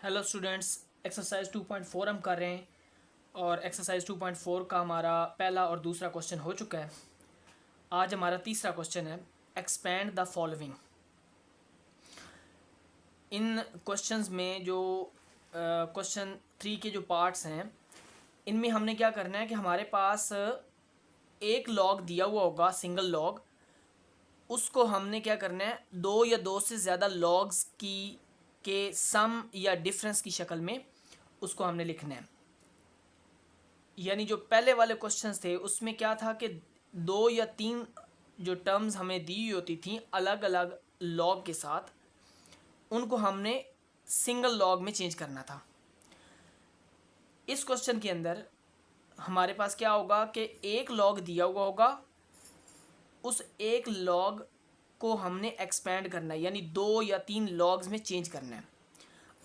Hello students, exercise 2.4 हम कर रहे हैं और एक्सरसाइज 2.4 का हमारा पहला और दूसरा क्वेश्चन हो चुका है। आज हमारा तीसरा क्वेश्चन है, expand the following. In questions में जो क्वेश्चन 3 के जो पार्ट्स हैं, इनमें हमने क्या करना है कि हमारे पास एक लॉग दिया हुआ होगा, सिंगल लॉग। उसको हमने क्या करना है, दो या दो से ज़्यादा लॉग्स की के सम या डिफरेंस की शक्ल में उसको हमने लिखना है। यानी जो पहले वाले क्वेश्चंस थे उसमें क्या था कि दो या तीन जो टर्म्स हमें दी हुई होती थी अलग अलग लॉग के साथ, उनको हमने सिंगल लॉग में चेंज करना था। इस क्वेश्चन के अंदर हमारे पास क्या होगा कि एक लॉग दिया हुआ होगा, उस एक लॉग को हमने एक्सपेंड करना है, यानी दो या तीन लॉग्स में चेंज करना है।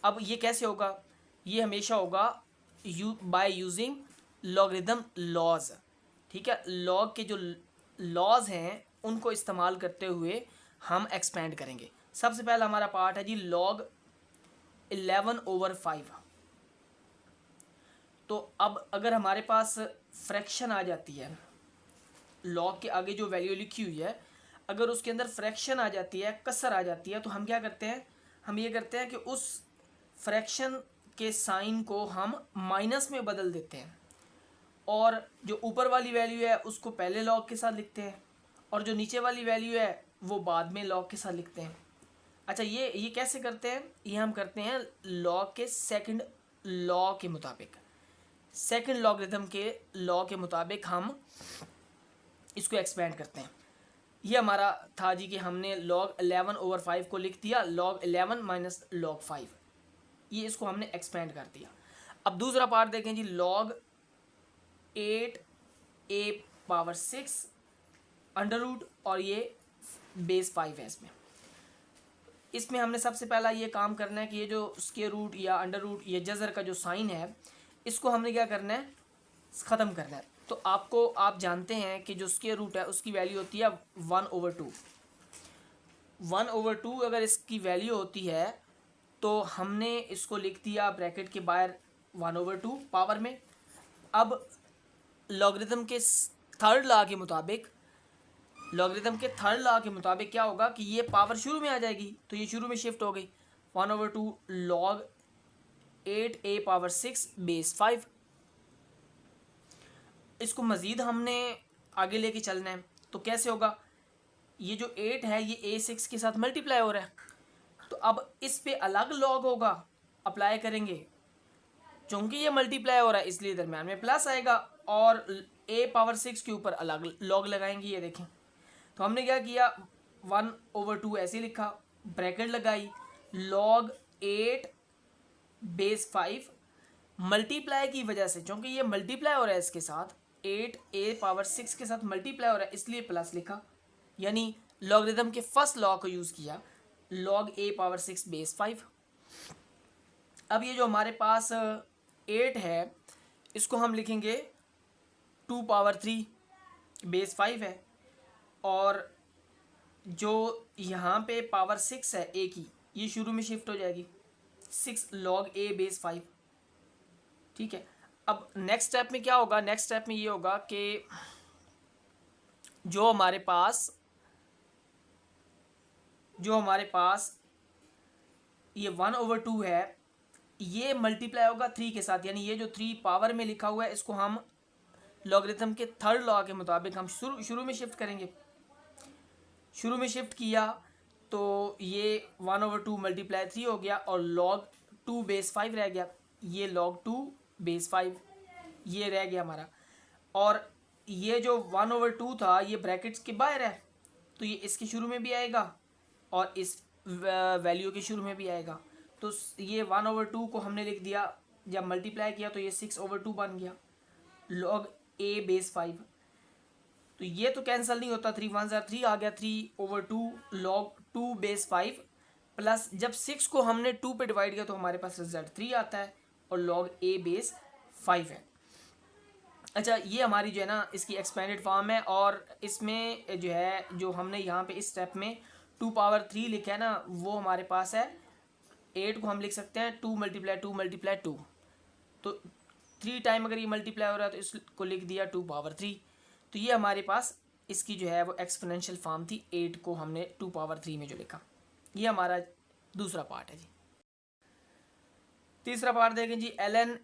अब ये कैसे होगा? ये हमेशा होगा बाय यूजिंग लॉगरिदम लॉज। ठीक है, लॉग के जो लॉज हैं उनको इस्तेमाल करते हुए हम एक्सपेंड करेंगे। सबसे पहला हमारा पार्ट है जी लॉग 11/5। तो अब अगर हमारे पास फ्रैक्शन आ जाती है, लॉग के आगे जो वैल्यू लिखी हुई है अगर उसके अंदर फ्रैक्शन आ जाती है, कसर आ जाती है, तो हम क्या करते हैं, हम ये करते हैं कि उस फ्रैक्शन के साइन को हम माइनस में बदल देते हैं और जो ऊपर वाली वैल्यू है उसको पहले लॉग के साथ लिखते हैं और जो नीचे वाली वैल्यू है वो बाद में लॉग के साथ लिखते हैं। अच्छा, ये कैसे करते हैं? ये हम करते हैं लॉग के सेकंड लॉ के मुताबिक, सेकंड लॉगरिथम के लॉ के मुताबिक हम इसको एक्सपेंड करते हैं। ये हमारा था जी कि हमने log 11/5 को लिख दिया log 11 माइनस log 5, ये इसको हमने एक्सपेंड कर दिया। अब दूसरा पार्ट देखें जी, log 8a⁻6 अंडर रूट और ये बेस 5 है। इसमें हमने सबसे पहला ये काम करना है कि ये जो स्क्वायर रूट या अंडर रूट, ये जज़र का जो साइन है, इसको हमने क्या करना है, ख़त्म करना है। तो आप जानते हैं कि जो स्क्वायर रूट है उसकी वैल्यू होती है 1/2। 1/2 अगर इसकी वैल्यू होती है तो हमने इसको लिख दिया ब्रैकेट के बाहर 1/2 पावर में। अब लॉगरिथम के थर्ड लॉ के मुताबिक, लॉगरिथम के थर्ड लॉ के मुताबिक क्या होगा कि ये पावर शुरू में आ जाएगी, तो ये शुरू में शिफ्ट हो गई 1/2 log 8a⁻6 बेस 5। इसको मज़ीद हमने आगे लेके चलना है, तो कैसे होगा, ये जो 8 है ये a6 के साथ मल्टीप्लाई हो रहा है, तो अब इस पे अलग लॉग होगा, अप्लाई करेंगे। चूंकि ये मल्टीप्लाई हो रहा है इसलिए दरम्यान में प्लस आएगा और a⁻6 के ऊपर अलग लॉग लगाएंगे। ये देखें, तो हमने क्या किया, 1/2 ऐसे लिखा, ब्रैकेट लगाई, log 8 बेस 5 मल्टीप्लाई की वजह से, चूंकि ये मल्टीप्लाई हो रहा है इसके साथ 8a⁻6 के साथ मल्टीप्लाई हो रहा है इसलिए प्लस लिखा, यानी लॉगरिथम के फर्स्ट लॉ को यूज़ किया, log a⁻6 बेस 5। अब ये जो हमारे पास 8 है इसको हम लिखेंगे 2⁻3 बेस 5 है, और जो यहाँ पे पावर 6 है a की, ये शुरू में शिफ्ट हो जाएगी 6 log a बेस 5। ठीक है, अब नेक्स्ट स्टेप में क्या होगा, नेक्स्ट स्टेप में ये होगा कि जो हमारे पास ये 1/2 है, ये मल्टीप्लाई होगा 3 के साथ, यानी ये जो 3 पावर में लिखा हुआ है इसको हम लॉगरिथम के थर्ड लॉ के मुताबिक हम शुरू में शिफ्ट करेंगे। शुरू में शिफ्ट किया तो ये 1/2 मल्टीप्लाई 3 हो गया और log 2 बेस 5 रह गया, ये log 2 बेस 5 ये रह गया हमारा, और ये जो 1/2 था ये ब्रैकेट्स के बाहर है, तो ये इसके शुरू में भी आएगा और इस वैल्यू के शुरू में भी आएगा। तो ये 1/2 को हमने लिख दिया, जब मल्टीप्लाई किया तो ये 6/2 बन गया log a बेस 5। तो ये तो कैंसिल नहीं होता, 3 1 3 आ गया, 3/2 log 2 बेस 5 प्लस जब 6 को हमने 2 पे डिवाइड किया तो हमारे पास रिजल्ट 3 आता है और log a बेस 5 है। अच्छा, ये हमारी जो है ना इसकी एक्सपेंडेड फॉर्म है, और इसमें जो है जो हमने यहाँ पे इस स्टेप में 2⁻3 लिखा है ना, वो हमारे पास है 8 को हम लिख सकते हैं 2 × 2 तो 3 टाइम अगर ये मल्टीप्लाई हो रहा है तो इसको लिख दिया 2 पावर 3। तो ये हमारे पास इसकी जो है वो एक्सपोनेंशियल फॉर्म थी, 8 को हमने 2 पावर 3 में जो लिखा। ये हमारा दूसरा पार्ट है जी। तीसरा पार्ट देखें जी, ln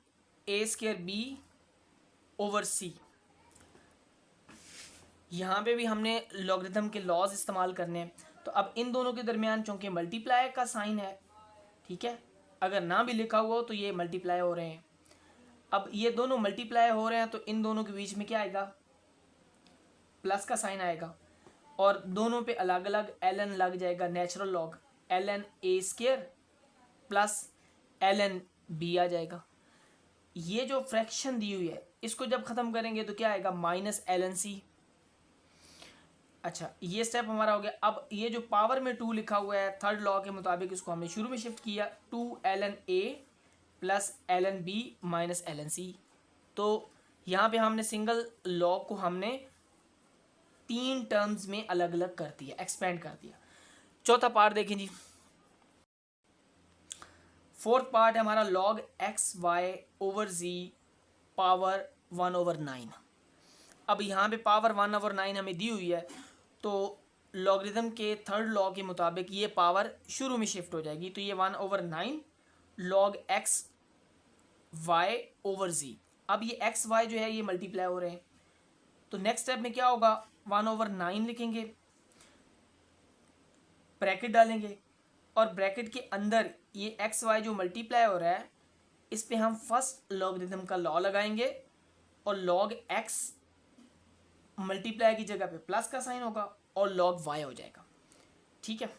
a² b/c। यहाँ पे भी हमने लॉगरिथम के लॉज इस्तेमाल करने हैं। तो अब इन दोनों के दरमियान चूंकि मल्टीप्लाई का साइन है, ठीक है, अगर ना भी लिखा हुआ हो तो ये मल्टीप्लाई हो रहे हैं। अब ये दोनों मल्टीप्लाई हो रहे हैं तो इन दोनों के बीच में क्या आएगा, प्लस का साइन आएगा और दोनों पे अलग अलग ln लग जाएगा, natural log ln a² plus ln b आ जाएगा। ये जो फ्रैक्शन दी हुई है इसको जब ख़त्म करेंगे तो क्या आएगा, -ln c। अच्छा, ये स्टेप हमारा हो गया। अब ये जो पावर में 2 लिखा हुआ है, थर्ड लॉ के मुताबिक इसको हमने शुरू में शिफ्ट किया, 2 ln a plus ln b minus ln c। तो यहाँ पे हमने सिंगल लॉ को हमने 3 टर्म्स में अलग अलग कर दिया, एक्सपेंड कर दिया। चौथा पार्ट देखें जी, फोर्थ पार्ट है हमारा log xy/z पावर 1/9। अब यहाँ पे पावर 1/9 हमें दी हुई है तो लॉगरिथम के थर्ड लॉ के मुताबिक ये पावर शुरू में शिफ्ट हो जाएगी। तो ये 1/9 log xy/z। अब ये xy जो है ये मल्टीप्लाई हो रहे हैं तो नेक्स्ट स्टेप में क्या होगा, 1/9 लिखेंगे, ब्रैकेट डालेंगे और ब्रैकेट के अंदर ये xy जो मल्टीप्लाई हो रहा है इस पे हम फर्स्ट लॉगरिथम का लॉ लगाएंगे और log x मल्टीप्लाई की जगह पे प्लस का साइन होगा और log y हो जाएगा, ठीक है।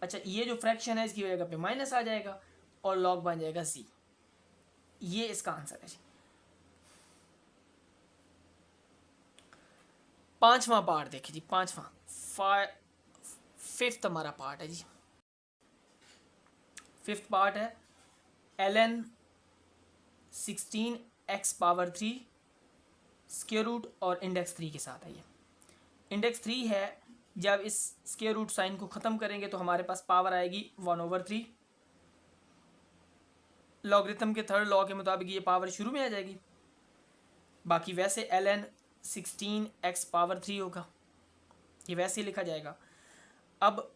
अच्छा, ये जो फ्रैक्शन है इसकी जगह पे माइनस आ जाएगा और log बन जाएगा c। ये इसका आंसर है जी। पांचवा पार्ट देखिए जी, फिफ्थ हमारा पार्ट है जी। फिफ्थ पार्ट है ln 16x⁻³ स्क्वायर रूट और इंडेक्स 3 के साथ है। ये इंडेक्स 3 है, जब इस स्क्वायर रूट साइन को ख़त्म करेंगे तो हमारे पास पावर आएगी 1/3। लॉगरिथम के थर्ड लॉ के मुताबिक ये पावर शुरू में आ जाएगी, बाकी वैसे ln 16x⁻³ होगा, ये वैसे ही लिखा जाएगा। अब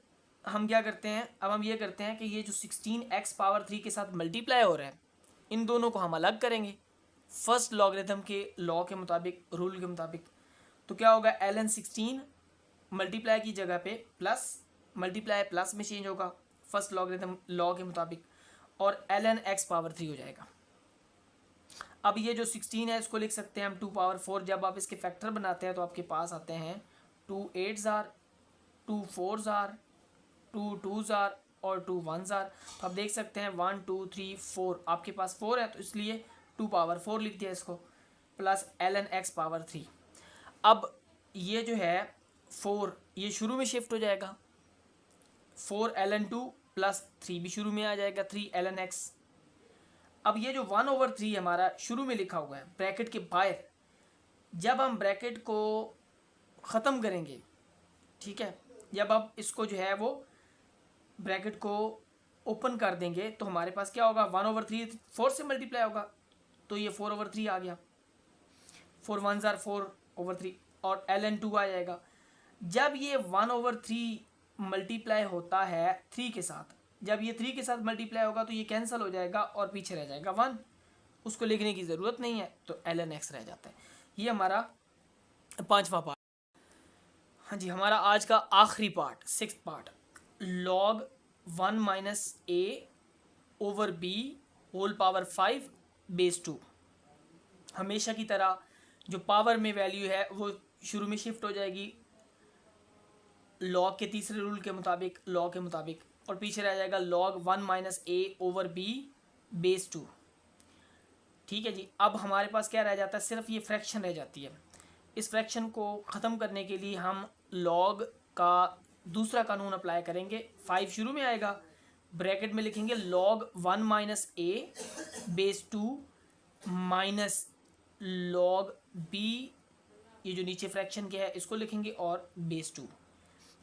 हम क्या करते हैं, अब हम ये करते हैं कि ये जो 16x⁻³ के साथ मल्टीप्लाई हो रहा है इन दोनों को हम अलग करेंगे फर्स्ट लॉगरिथम के लॉ के मुताबिक, रूल के मुताबिक। तो क्या होगा, ln 16 मल्टीप्लाई की जगह पे प्लस, मल्टीप्लाई प्लस में चेंज होगा फर्स्ट लॉगरिथम लॉ के मुताबिक और ln x⁻³ हो जाएगा। अब ये जो 16 है इसको लिख सकते हैं हम 2⁴। जब आप इसके फैक्टर बनाते हैं तो आपके पास आते हैं 2 8s are, 2 4s are, 2 2s are और 2 1s are। तो आप देख सकते हैं 1 2 3 4, आपके पास 4 है तो इसलिए 2⁴ लिख दिया इसको, प्लस ln x⁻³। अब ये जो है 4 ये शुरू में शिफ्ट हो जाएगा, 4 ln 2 प्लस 3 भी शुरू में आ जाएगा, 3 ln x। अब ये जो 1/3 हमारा शुरू में लिखा हुआ है ब्रैकेट के बाहर, जब हम ब्रैकेट को ख़त्म करेंगे, ठीक है, जब आप इसको जो है वो ब्रैकेट को ओपन कर देंगे तो हमारे पास क्या होगा, 1/3 4 से मल्टीप्लाई होगा तो ये 4/3 आ गया, 4 1s are 4/3 और ln 2 आ जाएगा। जब ये 1/3 मल्टीप्लाई होता है 3 के साथ, जब ये 3 के साथ मल्टीप्लाई होगा तो ये कैंसिल हो जाएगा और पीछे रह जाएगा 1, उसको लिखने की ज़रूरत नहीं है तो ln x रह जाता है। ये हमारा पांचवा पार्ट। हाँ जी, हमारा आज का आखिरी part, sixth part, log 1 - a/b⁵2। हमेशा की तरह जो पावर में वैल्यू है वो शुरू में शिफ्ट हो जाएगी लॉग के तीसरे रूल के मुताबिक, लॉ के मुताबिक, और पीछे रह जाएगा log 1 - a/b/2। ठीक है जी। अब हमारे पास क्या रह जाता है, सिर्फ ये फ्रैक्शन रह जाती है। इस फ्रैक्शन को ख़त्म करने के लिए हम लॉग का दूसरा कानून अप्लाई करेंगे। 5 शुरू में आएगा, ब्रैकेट में लिखेंगे log 1 - a/2 minus log b, ये जो नीचे फ्रैक्शन के है इसको लिखेंगे, और बेस 2।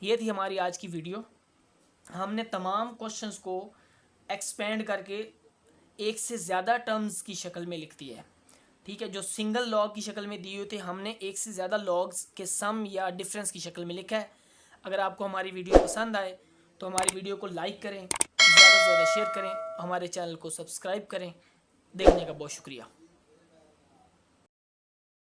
ये थी हमारी आज की वीडियो। हमने तमाम क्वेश्चंस को एक्सपेंड करके एक से ज़्यादा टर्म्स की शक्ल में लिखती है। ठीक है, जो सिंगल लॉग की शक्ल में दिए हुए थे हमने एक से ज़्यादा लॉग्स के सम या डिफरेंस की शक्ल में लिखा है। अगर आपको हमारी वीडियो पसंद आए तो हमारी वीडियो को लाइक करें, ज़्यादा से ज़्यादा शेयर करें, हमारे चैनल को सब्सक्राइब करें। देखने का बहुत शुक्रिया।